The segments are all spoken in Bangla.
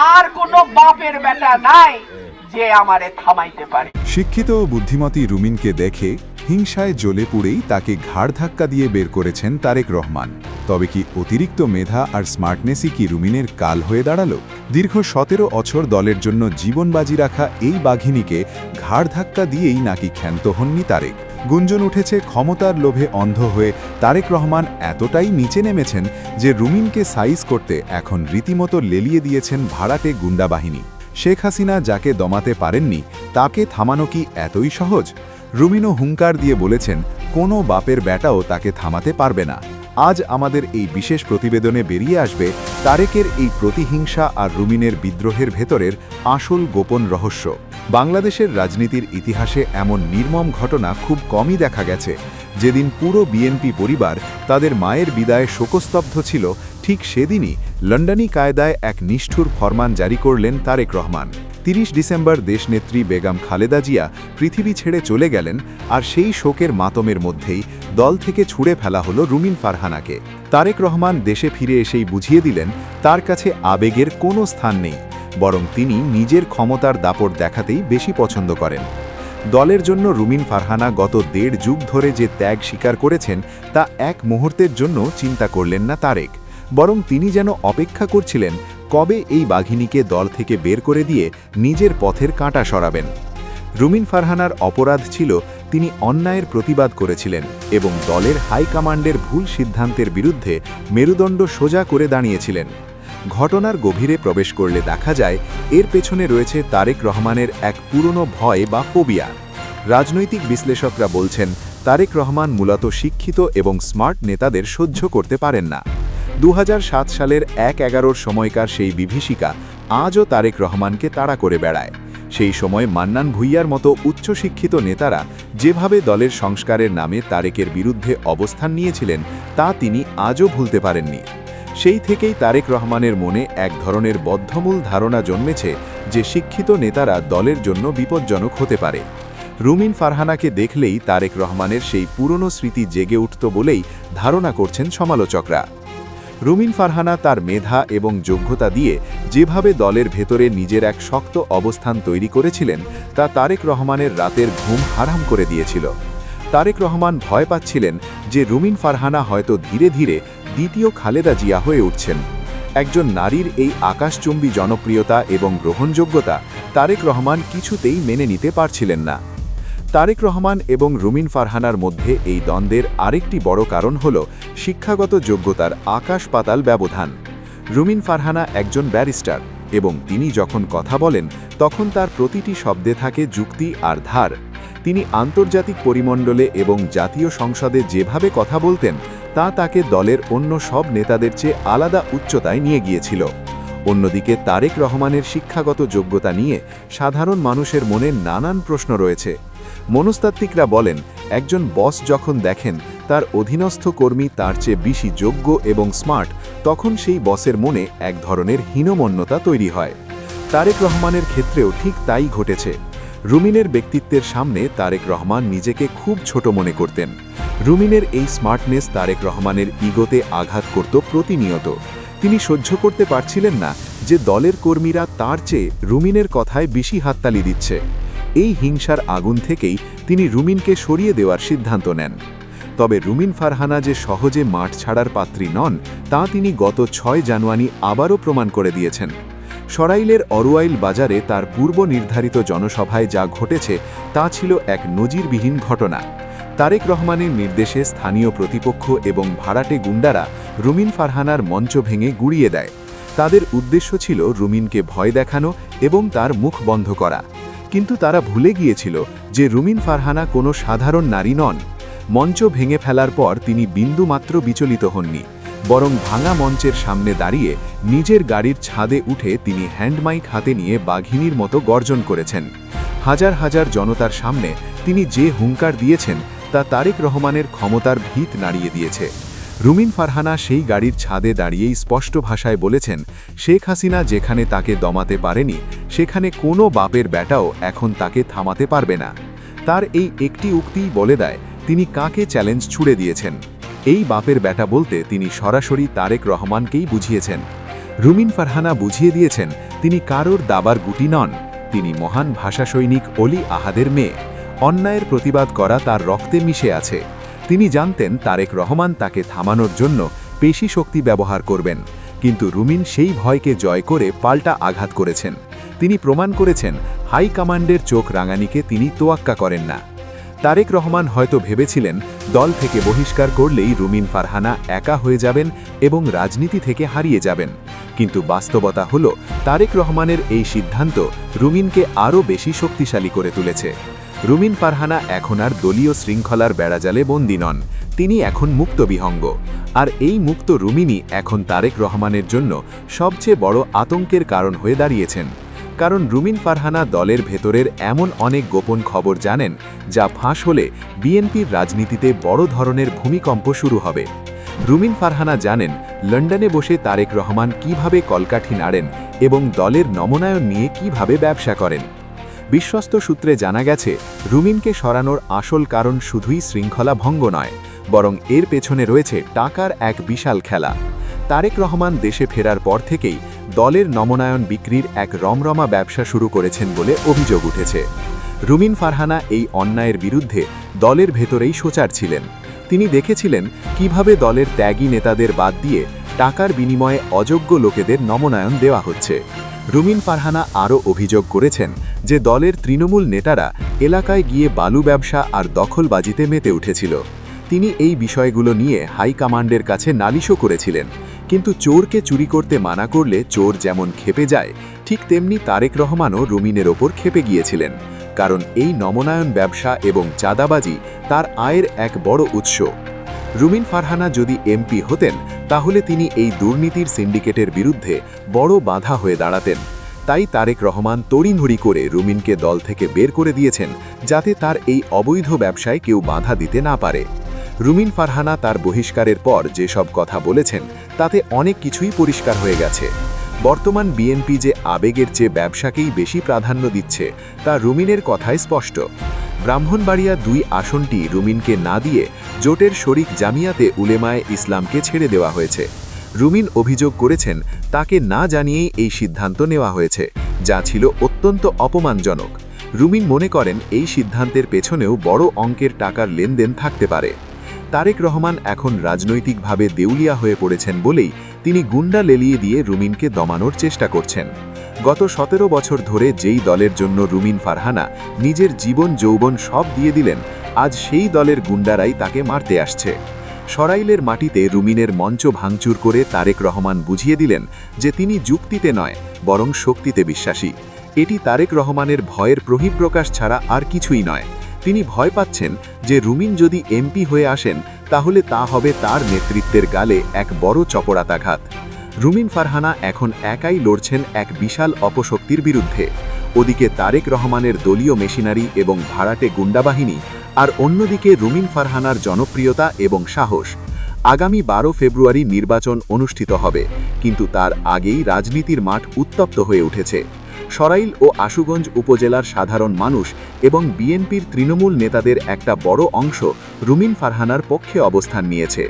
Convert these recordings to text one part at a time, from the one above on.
আর কোনো বাপের বেটা নাই যে আমারে থামাইতে পারে। শিক্ষিত ও বুদ্ধিমতী রুমিনকে দেখে হিংসায় জ্বলে পুড়েই তাকে ঘাড় ধাক্কা দিয়ে বের করেছেন তারেক রহমান। তবে কি অতিরিক্ত মেধা আর স্মার্টনেসই কি রুমিনের কাল হয়ে দাঁড়ালো? দীর্ঘ ১৭ বছর দলের জন্য জীবন বাজি রাখা এই বাঘিনীকে ঘাড় ধাক্কা দিয়েই নাকি ক্ষান্ত হননি তারেক। গুঞ্জন উঠেছে ক্ষমতার লোভে অন্ধ হয়ে তারেক রহমান এতটাই নিচে নেমেছেন যে রুমিনকে সাইজ করতে এখন রীতিমতো লেলিয়ে দিয়েছেন ভাড়াটে গুন্ডা বাহিনী। শেখ হাসিনা যাকে দমাতে পারেননি তাকে থামানো কি এতই সহজ? রুমিনও হুঙ্কার দিয়ে বলেছেন কোনো বাপের ব্যাটাও তাকে থামাতে পারবে না। আজ আমাদের এই বিশেষ প্রতিবেদনে বেরিয়ে আসবে তারেকের এই প্রতিহিংসা আর রুমিনের বিদ্রোহের ভেতরের আসল গোপন রহস্য। বাংলাদেশের রাজনীতির ইতিহাসে এমন নির্মম ঘটনা খুব কমই দেখা গেছে। যেদিন পুরো বিএনপি পরিবার তাদের মায়ের বিদায়ে শোকস্তব্ধ ছিল, ঠিক সেদিনই লন্ডনী কায়দায় এক নিষ্ঠুর ফরমান জারি করলেন তারেক রহমান। ৩০ ডিসেম্বর দেশনেত্রী বেগম খালেদা জিয়া পৃথিবী ছেড়ে চলে গেলেন, আর সেই শোকের মাতমের মধ্যেই দল থেকে ছুঁড়ে ফেলা হলো রুমিন ফারহানাকে। তারেক রহমান দেশে ফিরে এসেই বুঝিয়ে দিলেন তার কাছে আবেগের কোনো স্থান নেই, বরং তিনি নিজের ক্ষমতার দাপট দেখাতেই বেশি পছন্দ করেন। দলের জন্য রুমিন ফারহানা গত ১.৫ যুগ ধরে যে ত্যাগ স্বীকার করেছেন তা এক মুহূর্তের জন্য চিন্তা করলেন না তারেক, বরং তিনি যেন অপেক্ষা করছিলেন কবে এই বাঘিনীকে দল থেকে বের করে দিয়ে নিজের পথের কাঁটা সরাবেন। রুমিন ফারহানার অপরাধ ছিল তিনি অন্যায়ের প্রতিবাদ করেছিলেন এবং দলের হাইকমান্ডের ভুল সিদ্ধান্তের বিরুদ্ধে মেরুদণ্ড সোজা করে দাঁড়িয়েছিলেন। ঘটনার গভীরে প্রবেশ করলে দেখা যায় এর পেছনে রয়েছে তারেক রহমানের এক পুরনো ভয় বা ফোবিয়া। রাজনৈতিক বিশ্লেষকরা বলছেন তারেক রহমান মূলত শিক্ষিত এবং স্মার্ট নেতাদের সহ্য করতে পারেন না। ২০০৭ সালের ১/১১ সময়কার সেই বিভীষিকা আজও তারেক রহমানকে তাড়া করে বেড়ায়। সেই সময় মান্নান ভূঁইয়ার মতো উচ্চশিক্ষিত নেতারা যেভাবে দলের সংস্কারের নামে তারেকের বিরুদ্ধে অবস্থান নিয়েছিলেন তা তিনি আজও ভুলতে পারেননি। সেই থেকেই তারেক রহমানের মনে এক ধরনের বদ্ধমূল ধারণা জন্মেছে যে শিক্ষিত নেতারা দলের জন্য বিপজ্জনক হতে পারে। রুমিন ফারহানাকে দেখলেই তারেক রহমানের সেই পুরনো স্মৃতি জেগে উঠত বলেই ধারণা করছেন সমালোচকরা। রুমিন ফারহানা তার মেধা এবং যোগ্যতা দিয়ে যেভাবে দলের ভেতরে নিজের এক শক্ত অবস্থান তৈরি করেছিলেন তা তারেক রহমানের রাতের ঘুম হারাম করে দিয়েছিল। তারেক রহমান ভয় পাচ্ছিলেন যে রুমিন ফারহানা হয়তো ধীরে ধীরে দ্বিতীয় খালেদা জিয়া হয়ে উঠছেন। একজন নারীর এই আকাশচুম্বী জনপ্রিয়তা এবং গ্রহণযোগ্যতা তারেক রহমান কিছুতেই মেনে নিতে পারছিলেন না। তারেক রহমান এবং রুমিন ফারহানার মধ্যে এই দ্বন্দ্বের আরেকটি বড় কারণ হল শিক্ষাগত যোগ্যতার আকাশ পাতাল ব্যবধান। রুমিন ফারহানা একজন ব্যারিস্টার এবং তিনি যখন কথা বলেন তখন তার প্রতিটি শব্দে থাকে যুক্তি আর ধার। তিনি আন্তর্জাতিক পরিমণ্ডলে এবং জাতীয় সংসদে যেভাবে কথা বলতেন তা তাকে দলের অন্য সব নেতাদের চেয়ে আলাদা উচ্চতায় নিয়ে গিয়েছিল। অন্যদিকে তারেক রহমানের শিক্ষাগত যোগ্যতা নিয়ে সাধারণ মানুষের মনে নানান প্রশ্ন রয়েছে। মনস্তাত্ত্বিকরা বলেন একজন বস যখন দেখেন তার অধীনস্থ কর্মী তার চেয়ে বেশি যোগ্য এবং স্মার্ট, তখন সেই বসের মনে এক ধরনের হীনমন্যতা তৈরি হয়। তারেক রহমানের ক্ষেত্রেও ঠিক তাই ঘটেছে। রুমিনের ব্যক্তিত্বের সামনে তারেক রহমান নিজেকে খুব ছোট মনে করতেন। রুমিনের এই স্মার্টনেস তারেক রহমানের ইগোতে আঘাত করত প্রতিনিয়ত। তিনি সহ্য করতে পারছিলেন না যে দলের কর্মীরা তার চেয়ে রুমিনের কথায় বেশি হাততালি দিচ্ছে। এই হিংসার আগুন থেকেই তিনি রুমিনকে সরিয়ে দেওয়ার সিদ্ধান্ত নেন। তবে রুমিন ফারহানা যে সহজে মাঠ ছাড়ার পাত্রী নন তা তিনি গত ৬ জানুয়ারি আবারও প্রমাণ করে দিয়েছেন। সরাইলের অরুয়াইল বাজারে তার পূর্ব নির্ধারিত জনসভায় যা ঘটেছে তা ছিল এক নজিরবিহীন ঘটনা। তারেক রহমানের নির্দেশে স্থানীয় প্রতিপক্ষ এবং ভাড়াটে গুন্ডারা রুমিন ফারহানার মঞ্চ ভেঙে গুড়িয়ে দেয়। তাদের উদ্দেশ্য ছিল রুমিনকে ভয় দেখানো এবং তার মুখ বন্ধ করা। কিন্তু তারা ভুলে গিয়েছিল যে রুমিন ফারহানা কোনো সাধারণ নারী নন। মঞ্চ ভেঙে ফেলার পর তিনি বিন্দুমাত্র বিচলিত হননি, বরং ভাঙা মঞ্চের সামনে দাঁড়িয়ে নিজের গাড়ির ছাদে উঠে তিনি হ্যান্ডমাইক হাতে নিয়ে বাঘিনীর মতো গর্জন করেছেন। হাজার হাজার জনতার সামনে তিনি যে হুঙ্কার দিয়েছেন তা তারেক রহমানের ক্ষমতার ভিত নাড়িয়ে দিয়েছে। রুমিন ফারহানা সেই গাড়ির ছাদে দাঁড়িয়েই স্পষ্ট ভাষায় বলেছেন শেখ হাসিনা যেখানে তাকে দমাতে পারেনি সেখানে কোনো বাপের ব্যাটাও এখন তাকে থামাতে পারবে না। তার এই একটি উক্তিই বলে দেয় তিনি কাকে চ্যালেঞ্জ ছুড়ে দিয়েছেন। এই বাপের ব্যাটা বলতে তিনি সরাসরি তারেক রহমানকেই বুঝিয়েছেন। রুমিন ফারহানা বুঝিয়ে দিয়েছেন তিনি কারোর দাবার গুটি নন, তিনি মহান ভাষা সৈনিক অলি আহাদের মেয়ে। অন্যায়ের প্রতিবাদ করা তার রক্তে মিশে আছে। তিনি জানতেন তারেক রহমান তাকে থামানোর জন্য পেশি শক্তি ব্যবহার করবেন, কিন্তু রুমিন সেই ভয়কে জয় করে পাল্টা আঘাত করেছেন। তিনি প্রমাণ করেছেন হাই কমান্ডের চোখ রাঙানিকে তিনি তোয়াক্কা করেন না। তারেক রহমান হয়তো ভেবেছিলেন দল থেকে বহিষ্কার করলেই রুমিন ফারহানা একা হয়ে যাবেন এবং রাজনীতি থেকে হারিয়ে যাবেন, কিন্তু বাস্তবতা হল তারেক রহমানের এই সিদ্ধান্ত রুমিনকে আরও বেশি শক্তিশালী করে তুলেছে। রুমিন ফারহানা এখন আর দলীয় শৃঙ্খলার বেড়াজালে বন্দী নন, তিনি এখন মুক্ত বিহঙ্গ। আর এই মুক্ত রুমিনই এখন তারেক রহমানের জন্য সবচেয়ে বড় আতঙ্কের কারণ হয়ে দাঁড়িয়েছেন। কারণ রুমিন ফারহানা দলের ভেতরের এমন অনেক গোপন খবর জানেন যা ফাঁস হলে বিএনপির রাজনীতিতে বড় ধরনের ভূমিকম্প শুরু হবে। রুমিন ফারহানা জানেন লন্ডনে বসে তারেক রহমান কিভাবে কলকাঠি নাড়েন এবং দলের নমনায়ন নিয়ে কিভাবে ব্যবসা করেন। বিশ্বস্ত সূত্রে জানা গেছে রুমিনকে সরানোর আসল কারণ শুধুই শৃঙ্খলা ভঙ্গ নয়, বরং এর পেছনে রয়েছে টাকার এক বিশাল খেলা। তারেক রহমান দেশে ফেরার পর থেকেই দলের নমনায়ন বিক্রির এক রমরমা ব্যবসা শুরু করেছেন বলে অভিযোগ উঠেছে। রুমিন ফারহানা এই অন্যায়ের বিরুদ্ধে দলের ভেতরেই সোচ্চার ছিলেন। তিনি দেখেছিলেন কিভাবে দলের ত্যাগী নেতাদের বাদ দিয়ে টাকার বিনিময়ে অযোগ্য লোকেদের নমনায়ন দেওয়া হচ্ছে। রুমিন ফারহানা আরও অভিযোগ করেছেন যে দলের তৃণমূল নেতারা এলাকায় গিয়ে বালু ব্যবসা আর দখলবাজিতে মেতে উঠেছিল। তিনি এই বিষয়গুলো নিয়ে হাইকমান্ডের কাছে নালিশও করেছিলেন, কিন্তু চোরকে চুরি করতে মানা করলে চোর যেমন ক্ষেপে যায়, ঠিক তেমনি তারেক রহমানও রুমিনের ওপর ক্ষেপে গিয়েছিলেন, কারণ এই নমনায়ন ব্যবসা এবং চাঁদাবাজি তার আয়ের এক বড় উৎস। রুমিন ফারহানা যদি এমপি হতেন তাহলে তিনি এই দুর্নীতির সিন্ডিকেটের বিরুদ্ধে বড় বাধা হয়ে দাঁড়াতেন। তাই তারেক রহমান তড়িঘড়ি করে রুমিনকে দল থেকে বের করে দিয়েছেন, যাতে তার এই অবৈধ ব্যবসায় কেউ বাধা দিতে না পারে। রুমিন ফারহানা তার বহিষ্কারের পর যেসব কথা বলেছেন তাতে অনেক কিছুই পরিষ্কার হয়ে গেছে। বর্তমান বিএনপি যে আবেগের চেয়ে ব্যবসাকেই বেশি প্রাধান্য দিচ্ছে তা রুমিনের কথায় স্পষ্ট। ব্রাহ্মণবাড়িয়া ২ আসনটি রুমিনকে না দিয়ে জোটের শরিক জামিয়াতে উলেমায়ে ইসলামকে ছেড়ে দেওয়া হয়েছে। রুমিন অভিযোগ করেছেন তাকে না জানিয়েই এই সিদ্ধান্ত নেওয়া হয়েছে, যা ছিল অত্যন্ত অপমানজনক। রুমিন মনে করেন এই সিদ্ধান্তের পেছনেও বড় অঙ্কের টাকার লেনদেন থাকতে পারে। তারেক রহমান এখন রাজনৈতিকভাবে দেউলিয়া হয়ে পড়েছেন বলেই তিনি গুন্ডা লেলিয়ে দিয়ে রুমিনকে দমানোর চেষ্টা করছেন। গত ১৭ বছর ধরে যেই দলের জন্য রুমিন ফারহানা নিজের জীবন যৌবন সব দিয়ে দিলেন, আজ সেই দলের গুন্ডারাই তাকে মারতে আসছে। সরাইলের মাটিতে রুমিনের মঞ্চ ভাঙচুর করে তারেক রহমান বুঝিয়ে দিলেন যে তিনি যুক্তিতে নয় বরং শক্তিতে বিশ্বাসী। এটি তারেক রহমানের ভয়ের বহিঃপ্রকাশ ছাড়া আর কিছুই নয়। তিনি ভয় পাচ্ছেন যে রুমিন যদি এমপি হয়ে আসেন তাহলে তা হবে তার নেতৃত্বের গালে এক বড় চপরাতাঘাত। রুমিন ফারহানা এখন একাই লড়ছেন এক বিশাল অপশক্তির বিরুদ্ধে। ওদিকে তারেক রহমানের দলীয় মেশিনারি এবং ভাড়াটে গুন্ডাবাহিনী, আর অন্যদিকে রুমিন ফারহানার জনপ্রিয়তা এবং সাহস। আগামী ১২ ফেব্রুয়ারি নির্বাচন অনুষ্ঠিত হবে, কিন্তু তার আগেই রাজনীতির মাঠ উত্তপ্ত হয়ে উঠেছে। সরাইল ও আশুগঞ্জ উপজেলার সাধারণ মানুষ এবং বিএনপির তৃণমূল নেতাদের একটা বড় অংশ রুমিন ফারহানার পক্ষে অবস্থান নিয়েছে।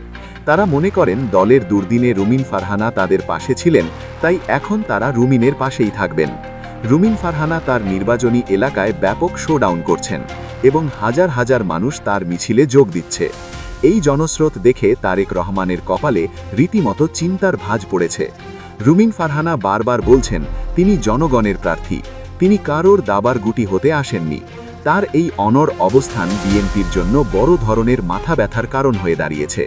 তারা মনে করেন দলের দুর্দিনে রুমিন ফারহানা তাদের পাশে ছিলেন, তাই এখন তারা রুমিনের পাশেই থাকবেন। রুমিন ফারহানা তার নির্বাচনী এলাকায় ব্যাপক শোডাউন করছেন এবং হাজার হাজার মানুষ তার মিছিলে যোগ দিচ্ছে। এই জনস্রোত দেখে তারেক রহমানের কপালে রীতিমতো চিন্তার ভাঁজ পড়েছে। রুমিন ফারহানা বারবার বলছেন তিনি জনগণের প্রার্থী, তিনি কারোর দাবার গুটি হতে আসেননি। তার এই অনড় অবস্থান বিএনপির জন্য বড় ধরনের মাথা ব্যথার কারণ হয়ে দাঁড়িয়েছে।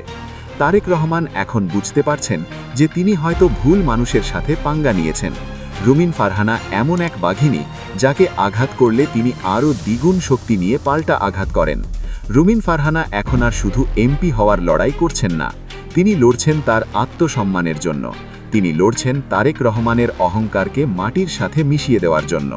তারেক রহমান এখন বুঝতে পারছেন যে তিনি হয়তো ভুল মানুষের সাথে পাঙ্গা নিয়েছেন। রুমিন ফারহানা এমন এক বাঘিনী যাকে আঘাত করলে তিনি আরও দ্বিগুণ শক্তি নিয়ে পাল্টা আঘাত করেন। রুমিন ফারহানা এখন আর শুধু এমপি হওয়ার লড়াই করছেন না, তিনি লড়ছেন তার আত্মসম্মানের জন্য। তিনি লড়ছেন তারেক রহমানের অহংকারকে মাটির সাথে মিশিয়ে দেওয়ার জন্য।